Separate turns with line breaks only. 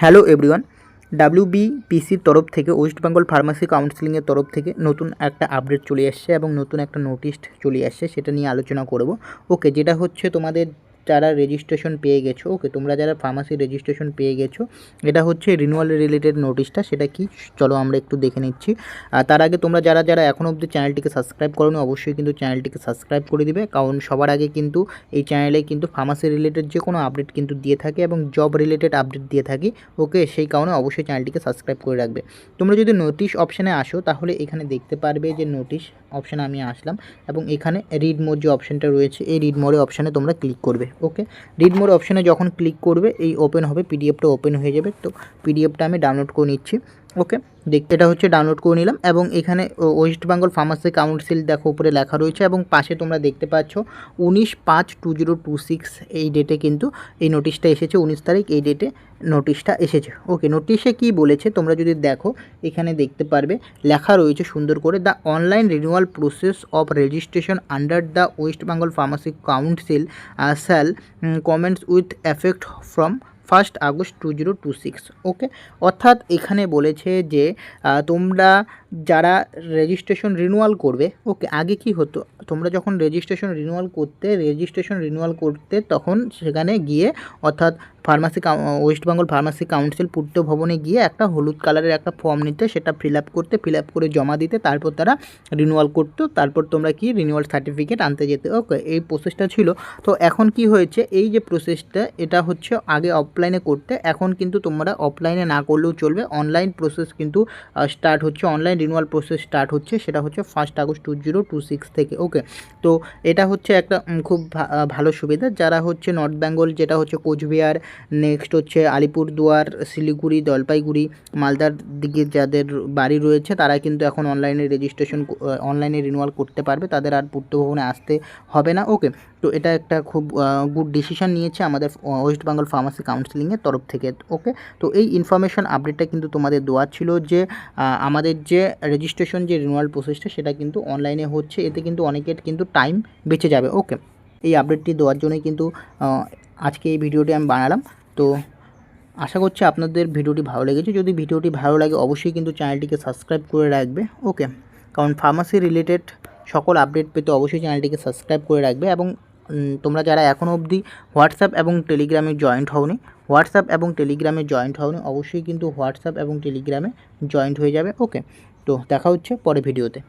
Hello everyone, ডাব্লিউবিপিসির তরফ থেকে West Bengal pharmacy কাউন্সিলিংয়ের তরফ থেকে নতুন একটা আপডেট চলে এসছে এবং নতুন একটা নোটিশ চলে আসছে, সেটা নিয়ে আলোচনা করব। ওকে, যেটা হচ্ছে তোমাদের যারা রেজিস্ট্রেশন পেয়ে গেছো, ওকে তোমরা যারা ফার্মাসি রেজিস্ট্রেশন পেয়ে গেছো, এটা হচ্ছে রিনিউয়াল রিলেটেড নোটিশটা। সেটা কি, চলো আমরা একটু দেখে নিচ্ছি। তার আগে তোমরা যারা যারা এখনও অবধি চ্যানেলটিকে সাবস্ক্রাইব করোনি, অবশ্যই কিন্তু চ্যানেলটিকে সাবস্ক্রাইব করে দিবে, কারণ সবার আগে কিন্তু এই চ্যানেলে কিন্তু ফার্মাসি রিলেটেড যে কোনো আপডেট কিন্তু দিয়ে থাকে এবং জব রিলেটেড আপডেট দিয়ে থাকি। ওকে, সেই কারণে অবশ্যই চ্যানেলটিকে সাবস্ক্রাইব করে রাখবে। তোমরা যদি নোটিশ অপশানে আসো, তাহলে এখানে দেখতে পারবে যে নোটিশ অপশানে আমি আসলাম এবং এখানে রিড মোর যে অপশানটা রয়েছে, এই রিড মোরে অপশানে তোমরা ক্লিক করবে। ওকে, রিড মোর অপশানে যখন ক্লিক করবে এই ওপেন হবে, পিডিএফটা ওপেন হয়ে যাবে। তো পিডিএফটা আমি ডাউনলোড করে নিচ্ছি। ওকে, এটা হচ্ছে ডাউনলোড করে নিলাম এবং এখানে ওয়েস্ট বেঙ্গল ফার্মাসি কাউন্সিল দেখো উপরে লেখা রয়েছে এবং পাশে তোমরা দেখতে পাচ্ছ 19/5/2026 এই ডেটে কিন্তু এই নোটিশটা এসেছে। 19 তারিখ এই ডেটে নোটিশটা এসেছে। ওকে, নোটিশে কি বলেছে তোমরা যদি দেখো, এখানে দেখতে পারবে লেখা রয়েছে সুন্দর করে, the online renewal process of registration under the West Bengal pharmacy council shall comments with effect from 1 August 2026। ওকে, অর্থাৎ এখানে বলেছে যে তোমরা যারা রেজিস্ট্রেশন রিনিউয়াল করবে, ওকে আগে কি হতো, তোমরা যখন রেজিস্ট্রেশন রিনিউয়াল করতে তখন সেখানে গিয়ে, অর্থাৎ ওয়েস্ট বেঙ্গল ফার্মাসি কাউন্সিল পূর্ত ভবনে গিয়ে একটা হলুদ কালারের একটা ফর্ম নিতে, সেটা ফিল আপ করে জমা দিতে, তারপর তারা রিনিউয়াল করতো, তারপর তোমরা কি রিনিউয়াল সার্টিফিকেট আনতে যেতে। ওকে, এই প্রসেসটা ছিল। তো এখন কি হয়েছে, এই যে প্রসেসটা, এটা হচ্ছে আগে অফলাইনে করতে, এখন কিন্তু তোমরা অফলাইনে না করলেও চলবে, অনলাইন প্রসেস কিন্তু স্টার্ট হচ্ছে, অনলাইন রিনিউয়াল প্রসেস স্টার্ট হচ্ছে, সেটা হচ্ছে 1 আগস্ট 2026 থেকে। ওকে, তো এটা হচ্ছে একটা খুব ভালো সুবিধা যারা হচ্ছে নর্থ বেঙ্গল, যেটা হচ্ছে কোচবিহার, নেক্সট হচ্ছে আলিপুরদুয়ার, শিলিগুড়ি, জলপাইগুড়ি, মালদার দিকে যাদের বাড়ি রয়েছে, তারা কিন্তু এখন অনলাইনে অনলাইনে রিনিউয়াল করতে পারবে, তাদের আর পূর্ত ভবনে আসতে হবে না। ওকে, তো এটা একটা খুব গুড ডিসিশন নিয়েছে আমাদের ওয়েস্ট বেঙ্গল ফার্মাসি কাউন্সিলিংয়ের তরফ থেকে। ওকে, তো এই ইনফরমেশন আপডেটটা কিন্তু তোমাদের দেওয়ার ছিল যে আমাদের যে রেজিস্ট্রেশন যে রিনিউয়াল প্রসেসটা, সেটা কিন্তু অনলাইনে হচ্ছে, এতে কিন্তু অনেকের কিন্তু টাইম বেঁচে যাবে। ওকে, এই আপডেটটি দেওয়ার জন্যই কিন্তু আজকে এই ভিডিওটি আমি বানালাম। তো আশা করছি আপনাদের ভিডিওটি ভালো লেগেছে। যদি ভিডিওটি ভালো লাগে, অবশ্যই কিন্তু চ্যানেলটিকে সাবস্ক্রাইব করে রাখবে। ওকে, কারণ ফার্মাসি রিলেটেড সকল আপডেট পেতে অবশ্যই চ্যানেলটিকে সাবস্ক্রাইব করে রাখবে। এবং তোমরা যারা এখনও অবধি হোয়াটসঅ্যাপ এবং টেলিগ্রামে জয়েন্ট হওনি, অবশ্যই কিন্তু হোয়াটসঅ্যাপ এবং টেলিগ্রামে জয়েন্ট হয়ে যাবে। ওকে, তো দেখা হচ্ছে পরে ভিডিওতে।